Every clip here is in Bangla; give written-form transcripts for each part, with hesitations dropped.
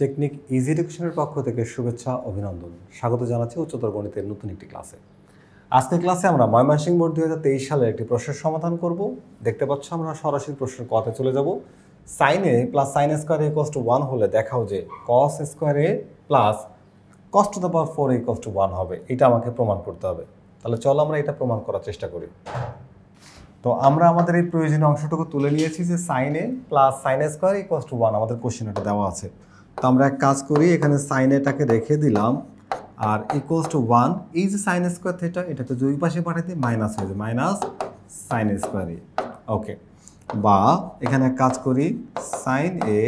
টেকনিক ইজি এডুকেশনের পক্ষ থেকে শুভেচ্ছা অভিনন্দন স্বাগত জানাচ্ছি উচ্চতর গণিতের নতুন একটি ক্লাসে। আজকের ক্লাসে আমরা ময়মনসিংহ বোর্ড 2023 সালের একটি প্রশ্নের সমাধান করব। দেখতে পাচ্ছ আমরা সরাসরি প্রশ্নের কতে চলে যাব। sin a plus sin square a 1 হলে দেখাও যে cos square a plus cos to the power 4 a 1 হবে। এটা আমাকে প্রমাণ করতে হবে। তাহলে চলো আমরা এটা প্রমাণ করার চেষ্টা করি। তো আমরা আমাদের এই প্রয়োজনীয় অংশটুকু তুলে নিয়েছি যে sin a plus sin square a 1 আমাদের কোশ্চেনে দেওয়া আছে। তো আমরা এক কাজ করি, এখানে sin এটাকে রেখে দিলাম আর ইকুয়ালস টু 1, এই যে sin স্কয়ার থিটা এটাকে দুই পাশে পাঠাতে মাইনাস হয়ে যায়, মাইনাস sin স্কয়ার a। ওকে, বা এখানে এক কাজ করি, sin a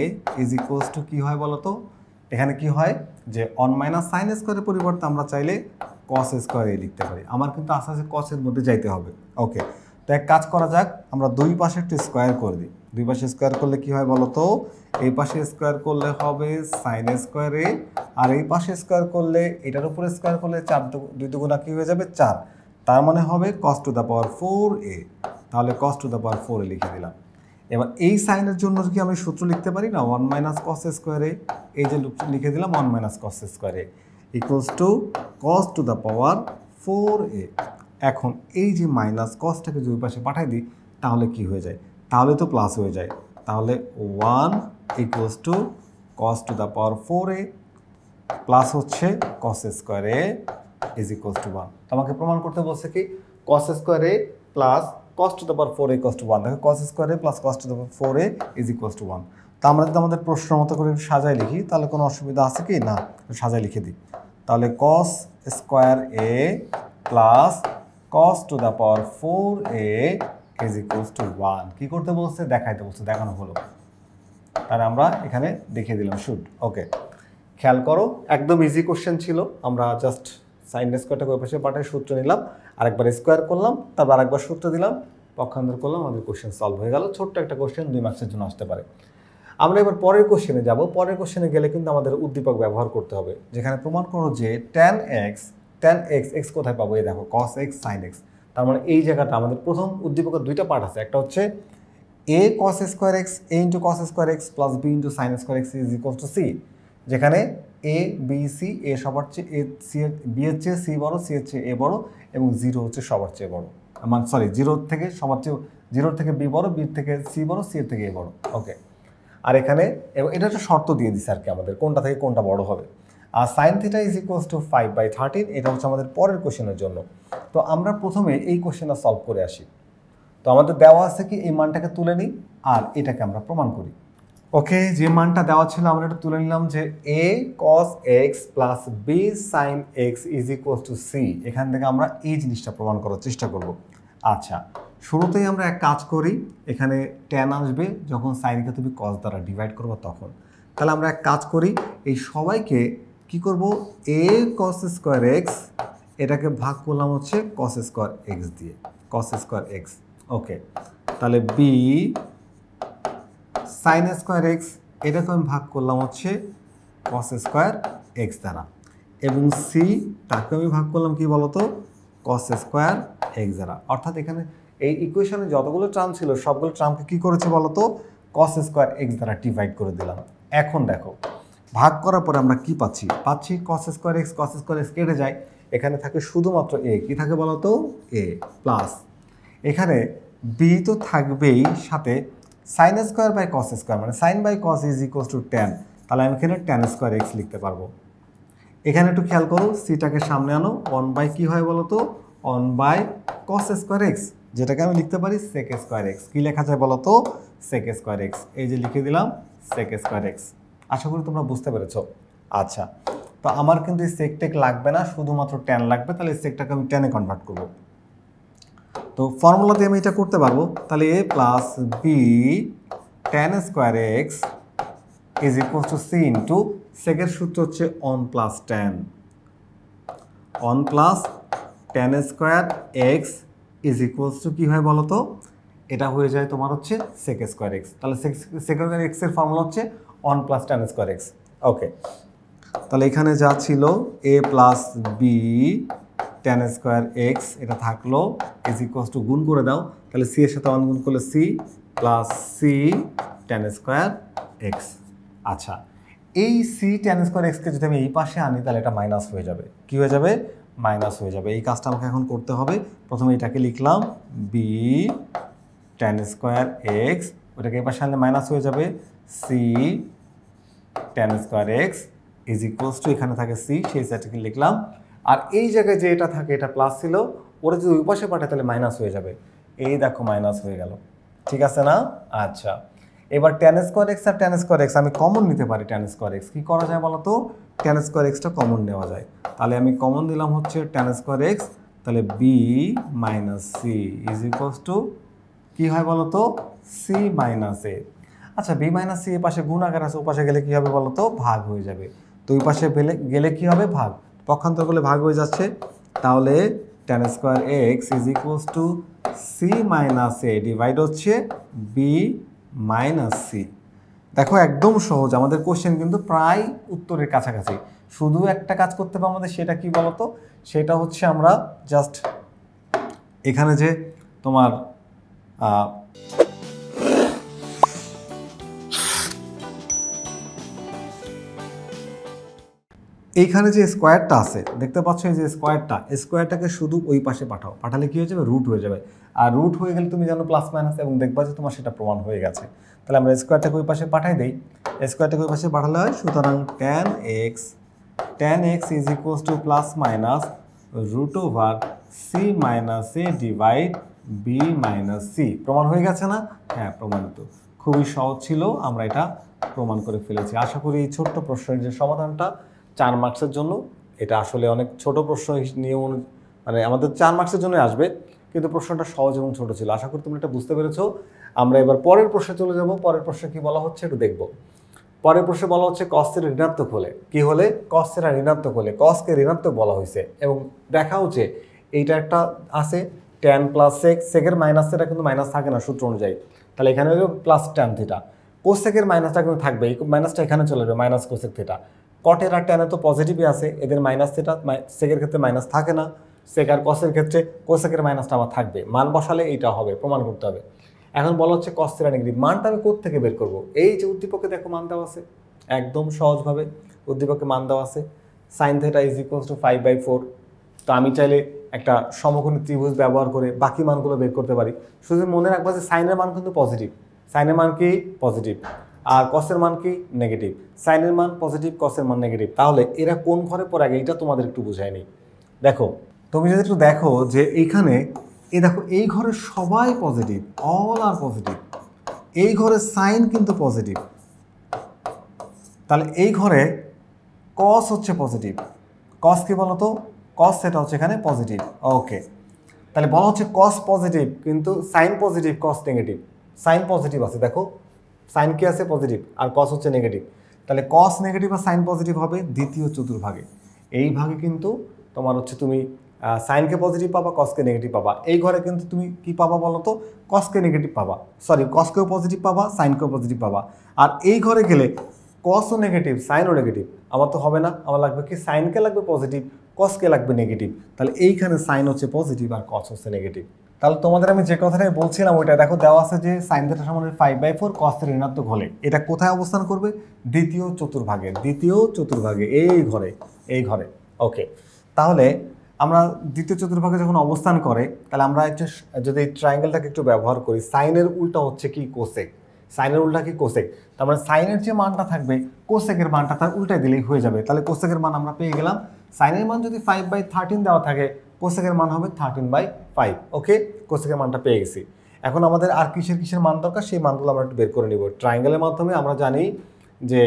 is equals to কি হয় বলো তো, এখানে কি হয় যে 1 মাইনাস sin স্কয়ারের পরিবর্তে আমরা চাইলে cos স্কয়ার a লিখতে পারি। আমার কিন্তু আস্তে আস্তে cos এর মধ্যে যাইতে হবে। ওকে, তো এক কাজ করা যাক, আমরা দুই পাশে একটু স্কয়ার করে দিই। দুই পাশে স্কয়ার করলে কি হয় বলো তো, এই পাশে স্কয়ার করলে হবে sin স্কয়ার a, আর এই পাশে স্কয়ার করলে এটার উপরে স্কয়ার করলে 4 2 দুগুণা কি হয়ে যাবে 4, তার মানে হবে cos to the power 4a। তাহলে cos টু দ্য পাওয়ার 4 এ লিখে দিলাম। এবার এই সাইনের জন্য কি আমি সূত্র লিখতে পারি না, 1 মাইনাস cos স্কয়ার a, এই যে লিখে দিলাম 1 minus cos square a equals to cos to the power 4a। এখন এই যে মাইনাস কসটাকে দুই পাশে পাঠাই দিই তাহলে কি হয়ে যায়, তাহলে তো প্লাস হয়ে যায়। তাহলে 1 equals to cos to the power 4a plus হচ্ছে cos square a is equals two 1। আমাকে প্রমাণ করতে বলছে কি cos square a plus cos to the power 4a equals to 1। দেখো cos square a plus cos to the power 4a is equals two 1। তো আমরা যদি আমাদের প্রশ্নের মতো করে সাজায় লিখি তাহলে কোনো অসুবিধা আছে কি না, সাজায় লিখে দিই। তাহলে cos square a plus cos to the power 4a is equals two 1। কি করতে বলছে, দেখাইতে বলছে, দেখানো হলো। তাহলে আমরা এখানে দেখিয়ে দিলাম শুড। ওকে, খেয়াল করো একদম ইজি কোশ্চেন ছিল। আমরা জাস্ট সাইন স্কয়ারটাকে ওই পাশে পাঠায় সূত্র নিলাম, আরেকবার স্কোয়ার করলাম, তারপর আরেকবার সূত্র দিলাম, পক্ষান্তর করলাম, আমাদের কোশ্চেন সলভ হয়ে গেল। ছোট্ট একটা কোশ্চেন 2 মার্কসের জন্য আসতে পারে। আমরা এবার পরের কোশ্চেনে যাব। পরের কোশ্চেনে গেলে কিন্তু আমাদের উদ্দীপক ব্যবহার করতে হবে, যেখানে প্রমাণ করো যে tan x x কোথায় পাবো, এই দেখো cos x sin x। তার মানে এই জায়গাটা আমাদের প্রথম উদ্দীপকের দুইটা পার্ট আছে, একটা হচ্ছে a cos square x a into cos square x plus b into sin square x is equal to c, যেখানে a b c a সবার চেয়ে a c এর b এর চেয়ে c বড়, c এর চেয়ে a বড় এবং 0 হচ্ছে সবার চেয়ে বড়, মানে সরি 0 থেকে সবার চেয়ে 0 থেকে b বড়, b থেকে c বড়, c এর থেকে a বড়। ওকে, আর এখানে এটা একটা শর্ত দিয়ে দিছে আর কি আমাদের কোনটা থেকে কোনটা বড় হবে। আর sine theta is equals to 5/13, এটা হচ্ছে আমাদের পরের কোশ্চেনের জন্য। তো আমরা প্রথমে এই কোশ্চেনটা সলভ করে আসি। তো আমাদের দেওয়া আছে কি এই মানটাকে তুলে নিই আর এটাকে আমরা প্রমাণ করি। ওকে, যে মানটা দেওয়া ছিল আমরা এটা তুলে নিলাম যে a cos x plus b sin x is equals to c। এখান থেকে আমরা এই জিনিসটা প্রমাণ করার চেষ্টা করব। আচ্ছা, শুরুতেই আমরা এক কাজ করি, এখানে tan আসবে যখন সাইনকে তুমি cos দ্বারা ডিভাইড করবো তখন। তাহলে আমরা এক কাজ করি, এই সবাইকে কি করব, a cos স্কয়ার x এটাকে ভাগ করলাম হচ্ছে cos স্কয়ার x দিয়ে, cos স্কয়ার x। ওকে, তাহলে b sin স্কয়ার x এটাকে আমি ভাগ করলাম হচ্ছে cos স্কয়ার x দ্বারা, এবং c তাকে আমি ভাগ করলাম কি বলতো, cos স্কয়ার x দ্বারা। অর্থাৎ এখানে এই ইকুয়েশনে যতগুলো টার্ম ছিল সবগুলো টার্মকে কি করেছে বলতো, cos স্কয়ার x দ্বারা ডিভাইড করে দিলাম। এখন দেখো ভাগ করার পরে আমরা কি পাচ্ছি, cos স্কয়ার x কেটে যায়, এখানে থাকে শুধুমাত্র a, কি থাকে বলতো a প্লাস এখানে b তো থাকবেই, সাথে sin square by cos square মানে sin by cos is equals to tan। তাহলে আমি এখানে tan স্কয়ার x লিখতে পারবো। এখানে একটু খেয়াল করো, সিটাকে সামনে আনো, 1 বাই কি হয় বলতো 1 বাই cos স্কয়ার x, যেটাকে আমি লিখতে পারি sec স্কয়ার x। কি লেখা যায় বলতো, sec স্কয়ার x, এই যে লিখে দিলাম sec স্কয়ার x। আশা করি তোমরা বুঝতে পেরেছো। আচ্ছা, তো আমার কিন্তু এই sec টেক লাগবে না, শুধুমাত্র tan লাগবে। তাহলে এই secটাকে আমি tan এ কনভার্ট করবো। তো ফর্মুলা দিয়ে আমি এটা করতে পারবো। তাহলে a plus b tan square x is equals to c into সেকের সূত্র হচ্ছে 1 plus tan square x is equals to কি হয় বলো তো, এটা হয়ে যায় তোমার হচ্ছে sec স্কয়ার x। তাহলে sec স্কয়ার x এর ফর্মুলা হচ্ছে 1 প্লাস tan স্কয়ার x। ওকে, তাহলে এখানে যা ছিল a plus b tan square x এটা থাকলো ইজ ইকুয়ালস টু, গুণ করে দাও, তাহলে c এর সাথে 1 গুণ করলে c plus c tan square x। আচ্ছা, এই সি ট্যান স্কোয়ার এক্সকে যদি আমি এই পাশে আনি তাহলে এটা মাইনাস হয়ে যাবে। কি হয়ে যাবে? মাইনাস হয়ে যাবে। এই কাজটা আমাকে এখন করতে হবে। প্রথমে এটাকে লিখলাম বি ট্যান স্কোয়ার এক্স, ওটাকে এই পাশে আনলে মাইনাস হয়ে যাবে C tan square x is equals to, এখানে থাকে সি, সেই সাইডটাকে লিখলাম। আর এই জায়গায় যে এটা থাকে এটা প্লাস ছিল, ওরা যদি ওই পাশে পাঠায় তাহলে মাইনাস হয়ে যাবে। এই দেখো মাইনাস হয়ে গেল, ঠিক আছে না? আচ্ছা, এবার ট্যান স্কোয়ার এক্স আর ট্যান স্কোয়ার এক্স আমি কমন নিতে পারি। ট্যান স্কোয়ার এক্স কী করা যায় বলো তো? ট্যান স্কোয়ার এক্সটা কমন নেওয়া যায়। তাহলে আমি কমন দিলাম হচ্ছে ট্যান স্কোয়ার এক্স, তাহলে b minus c is equals to কী হয় বলো তো? C minus a. আচ্ছা, বি মাইনাস সি এর পাশে গুণ আকার আছে, ও পাশে গেলে কী হবে বলো তো? ভাগ হয়ে যাবে। তো ওই পাশে গেলে কী হবে? ভাগ। পক্ষান্তর করলে ভাগ হয়ে যাচ্ছে। তাহলে tan square x is equals to C minus A divide হচ্ছে বি মাইনাস সি। দেখো একদম সহজ, আমাদের কোশ্চেন কিন্তু প্রায় উত্তরের কাছাকাছি। শুধু একটা কাজ করতে হবে আমাদের, সেটা কি বলতো? সেটা হচ্ছে আমরা জাস্ট এখানে যে তোমার এইখানে যে স্কোয়ারটা আছে দেখতে পাচ্ছ, এই যে স্কোয়ারটাকে শুধু ওই পাশে পাঠাও, পাঠালে কি হয়ে যাবে? রুট হয়ে যাবে। আর রুট হয়ে গেলে তুমি জানো প্লাস মাইনাস, এবং দেখবা যে তোমার সেটা প্রমাণ হয়ে গেছে। তাহলে আমরা স্কোয়ারটাকে ওই পাশে পাঠাই দেই। স্কোয়ারটাকে ওই পাশে পাঠালে হয়, সুতরাং tan x is equals to plus minus root over C minus A divide B minus C. প্রমাণ হয়ে গেছে না? হ্যাঁ, প্রমাণিত। খুবই সহজ ছিল, আমরা এটা প্রমাণ করে ফেলেছি। আশা করি এই ছোট্ট প্রশ্নের যে সমাধানটা 4 মার্কসের জন্য, এটা আসলে অনেক ছোট প্রশ্ন নিয়ে মানে আমাদের 4 মার্কসের জন্য আসবে, কিন্তু প্রশ্নটা সহজ এবং ছোট ছিল। আশা করি তুমি এটা বুঝতে পেরেছো। আমরা এবার পরের প্রশ্নে চলে যাব। পরের প্রশ্নে কি বলা হচ্ছে একটু দেখব। পরের প্রশ্নে বলা হচ্ছে কস থিটা ঋণাত্মক হলে কি হলে? কস থিটা ঋণাত্মক হলে, কসকে ঋণাত্মক বলা হয়েছে এবং দেখা হচ্ছে এইটা একটা আছে ট্যান প্লাস সেকের মাইনাস থিটা কিন্তু মাইনাস থাকে না সূত্র অনুযায়ী। তাহলে এখানে হলো প্লাস ট্যান থিটা, কোসেকের মাইনাসটা কিন্তু থাকবে, এই মাইনাসটা এখানে চলে যাবে, মাইনাস কোসেক থিটা। কটের আর ট্যানে তো পজিটিভই আছে, এদের মাইনাস থিটা, সেকের ক্ষেত্রে মাইনাস থাকে না, সেক আর কসের ক্ষেত্রে কোসেকের মাইনাসটা আমার থাকবে। মান বসালে এইটা হবে, প্রমাণ করতে হবে। এখন বলা হচ্ছে কস থিটা নেগেটিভ, মানটা আমি কোত্থেকে বের করবো? এই যে উদ্দীপকে দেখো মান দেওয়া আছে, একদম সহজভাবে উদ্দীপকে মান দেওয়া আছে sign theta is equals two 5/4। তো আমি চাইলে একটা সমকোণী ত্রিভুজ ব্যবহার করে বাকি মানগুলো বের করতে পারি। শুধু মনে রাখবা যে সাইনের মান কিন্তু পজিটিভ, সাইনের মান কি? পজিটিভ। আর কসের মান কি? নেগেটিভ। সাইনের মান পজিটিভ, কসের মান নেগেটিভ। তাহলে এরা কোন ঘরে পড়ে আগে এইটা তোমাদের একটু বুঝায় নি। দেখো, তুমি যদি একটু দেখো যে এইখানে দেখো এই ঘরে সবাই পজিটিভ, অল আর পজিটিভ। এই ঘরে সাইন কিন্তু পজিটিভ, তাহলে এই ঘরে কস হচ্ছে পজিটিভ। কস কি বলতো? কস সেটা হচ্ছে এখানে পজিটিভ। ওকে, তাহলে বলা হচ্ছে কস পজিটিভ কিন্তু সাইন পজিটিভ, কস নেগেটিভ। সাইন পজিটিভ আছে, দেখো সাইন কি আছে? পজিটিভ, আর কস হচ্ছে নেগেটিভ। তাহলে কস নেগেটিভ আর সাইন পজিটিভ হবে দ্বিতীয় চতুর্ভাগে। এই ভাগে কিন্তু তোমার হচ্ছে তুমি সাইনকে পজিটিভ পাবা, কসকে নেগেটিভ পাবা। এই ঘরে কিন্তু তুমি কি পাবা বলো তো? কসকে নেগেটিভ পাবা, সরি কসকেও পজিটিভ পাবা, সাইনকেও পজিটিভ পাবা। আর এই ঘরে গেলে কসও নেগেটিভ, সাইনও নেগেটিভ। আমার তো হবে না, আমার লাগবে কি? সাইনকে লাগবে পজিটিভ, কসকে লাগবে নেগেটিভ। তাহলে এইখানে সাইন হচ্ছে পজিটিভ আর কস হচ্ছে নেগেটিভ। তাহলে তোমাদের আমি যে কথাটাই বলছিলাম ওইটা দেখো দেওয়া আছে যে সাইন থিটা সমান 5/4 কস থিটা ঋণাত্মক হলে এটা কোথায় অবস্থান করবে? দ্বিতীয় চতুর্ভাগে, দ্বিতীয় চতুর্ভাগে এই ঘরে। ওকে, তাহলে আমরা দ্বিতীয় চতুর্ভাগে যখন অবস্থান করে, তাহলে আমরা যদি ট্রায়াঙ্গেলটাকে একটু ব্যবহার করি, সাইনের উল্টা হচ্ছে কি? কোসেক। সাইনের উল্টা কি? কোসেক। তার মানে সাইনের যে মানটা থাকবে কোসেকের মানটা তার উল্টায় দিলেই হয়ে যাবে। তাহলে কোসেকের মান আমরা পেয়ে গেলাম। সাইনের মান যদি 5/13 দেওয়া থাকে, কোসেকের মান হবে 13/5। ওকে, কোসেকের মানটা পেয়ে গেছি। এখন আমাদের আর কিসের মান দরকার, সেই মানগুলো আমরা একটু বের করে নিব। ট্রায়াঙ্গেলের মাধ্যমে আমরা জানি যে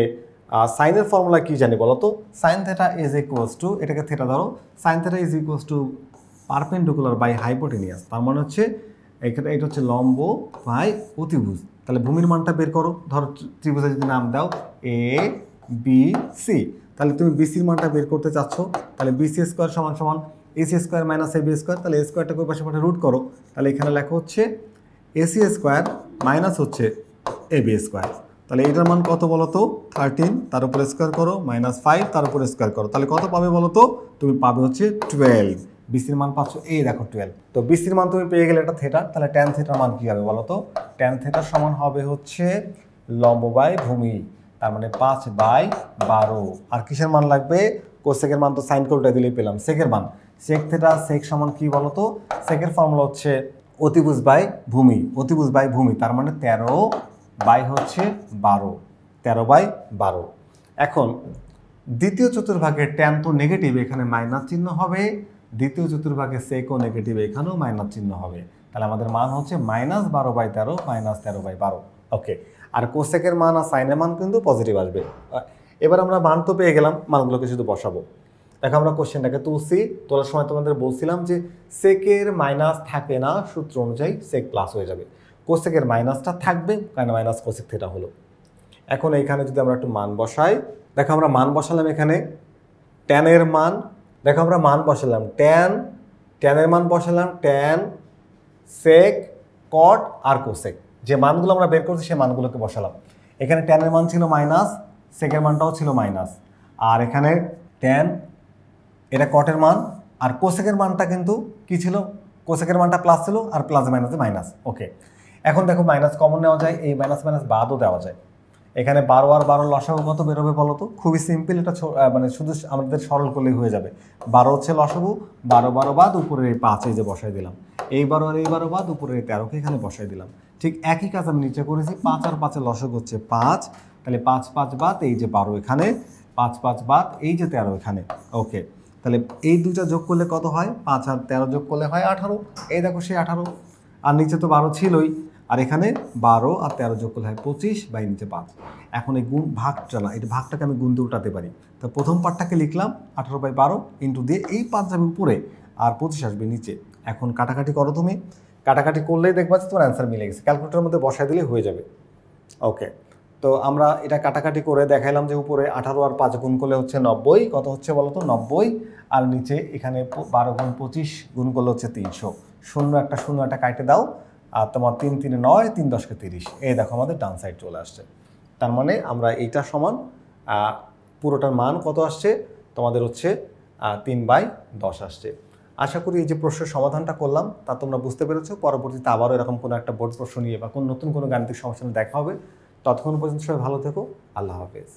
সাইনের ফর্মুলা কি জানি বলো তো? Sine theta is equals to, এটাকে থিটা ধরো, sine theta is equals to perpendicular by hypotenuse. তার মানে হচ্ছে এখানে এটা হচ্ছে লম্ব বাই অতিভুজ। তাহলে ভূমির মানটা বের করো। ধরো ত্রিভুজের যদি নাম দাও এ বি সি, তাহলে তুমি বিসির মানটা বের করতে চাচ্ছ। তাহলে বিসি স্কোয়ার সমান সমান AC square minus AB square. তাহলে এ স্কোয়ারটাকে ওই পাশে রুট করো। তাহলে এখানে লেখা হচ্ছে এসি স্কোয়ার মাইনাস হচ্ছে এবি স্কোয়ার। তাহলে এটার মান কত বলো তো? 13, তার উপরে স্কোয়ার করো, -5 তার উপরে স্কোয়ার করো। তাহলে কত পাবে বলো তো? তুমি পাবে হচ্ছে 12। বিসির মান পাচ্ছ এই দেখো 12। তো বিসির মান তুমি পেয়ে গেলে এটা থিটা। তাহলে ট্যান থিটার মান কি হবে বলো তো? ট্যান থিটার সমান হবে হচ্ছে লম্ব বাই ভূমি। তার মানে 5/12। আর কিসের মান লাগবে? কোসেকের মান তো সাইন করে দিলেই পেলাম। সেকের মান সেক থিটা সেক সমান কি বলতো? সেকের ফর্মুলা হচ্ছে অতিভুজ বাই ভূমি, অতিভুজ বাই ভূমি, তার মানে 13/12, 13/12। এখন দ্বিতীয় চতুর্ভাগের ট্যান তো নেগেটিভ, এখানে মাইনাস চিহ্ন হবে। দ্বিতীয় চতুর্ভাগের সেকও নেগেটিভ, এখানেও মাইনাস চিহ্ন হবে। তাহলে আমাদের মান হচ্ছে -12/13 -13/12। ওকে, আর কোসেকের মান আর সাইনের মান কিন্তু পজিটিভ আসবে। এবার আমরা মান তো পেয়ে গেলাম, মানগুলোকে শুধু বসাবো। দেখো আমরা কোশ্চেনটাকে তুলছি, তোলার সময় তোমাদের বলছিলাম যে সেকের মাইনাস থাকে না, সূত্র অনুযায়ী সেক প্লাস হয়ে যাবে। কোসেকের মাইনাসটা থাকবে, কারণ মাইনাস কোসেক থিটা হলো। এখন এখানে যদি আমরা একটু মান বসাই, দেখো আমরা মান বসালাম এখানে ট্যানের মান, দেখো আমরা মান বসালাম ট্যানের মান বসালাম ট্যান, সেক, কট আর কোসেক। যে মানগুলো আমরা বের করছি সেই মানগুলোকে বসালাম। এখানে ট্যানের মান ছিল মাইনাস, সেকের মানটাও ছিল মাইনাস, আর এখানে ট্যান, এটা কটের মান, আর কোসেকের মানটা কিন্তু কি ছিল? কোসেকের মানটা প্লাস ছিল, আর প্লাস মাইনাসে মাইনাস। ওকে, এখন দেখো মাইনাস কমন নেওয়া যায়, এই মাইনাস মাইনাস বাদও দেওয়া যায়। এখানে 12 আর 12 লসাগু কত বেরোবে বলো তো? খুবই সিম্পল, এটা মানে শুধু আমাদের সরল করলেই হয়ে যাবে। 12 হচ্ছে লসাগু, 12 বাদ উপরে এই 5 এই যে বসাই দিলাম, এই 12 আর এই 12 বাদ উপরে এই 13কে এখানে বসাই দিলাম। ঠিক একই কাজ আমি নিচে করেছি, 5 আর 5 এর লসাগু হচ্ছে 5, তাহলে 5 5 বাদ এই যে 12 এখানে, 5 5 বাদ এই যে 13 এখানে। ওকে, তাহলে এই দুইটা যোগ করলে কত হয়? 5 আর 13 যোগ করলে হয় 18। এই দেখো সেই 18, আর নিচে তো 12 ছিলই, আর এখানে 12 আর 13 যোগ করলে হয় 25 বাই নিচে 5। এখন এই গুণ ভাগটা না, এটা ভাগটাকে আমি গুণ দিয়ে উল্টাতে পারি। তো প্রথম পার্টটাকে লিখলাম 18/12 ইন্টু দিয়ে এই 5 যাবে উপরে আর 25 আসবে নিচে। এখন কাটাকাটি করো তুমি, কাটাকাটি করলেই দেখবা যে তোমার অ্যান্সার মিলে গেছে, ক্যালকুলেটরের মধ্যে বসায় দিলেই হয়ে যাবে। ওকে, তো আমরা এটা কাটাকাটি করে দেখাইলাম যে উপরে 18 আর 5 গুণ করলে হচ্ছে 90, কত হচ্ছে বলো তো? 90, আর নিচে এখানে 12 গুণ 25 গুণ করলে হচ্ছে 300। শূন্য একটা কাটে দাও, আর তোমার 3 3 9, 3 10 30। এই দেখো আমাদের ডান সাইড চলে আসছে। তার মানে আমরা এইটা সমান পুরোটার মান কত আসছে তোমাদের? হচ্ছে 3/10 আসছে। আশা করি এই যে প্রশ্নের সমাধানটা করলাম তা তোমরা বুঝতে পেরেছো। পরবর্তীতে আবারও এরকম কোনো একটা বোর্ড প্রশ্ন নিয়ে বা কোনো নতুন কোনো গাণিতিক সমস্যা নিয়ে দেখা হবে। ততক্ষণ পর্যন্ত সবাই ভালো থেকো। আল্লাহ হাফেজ।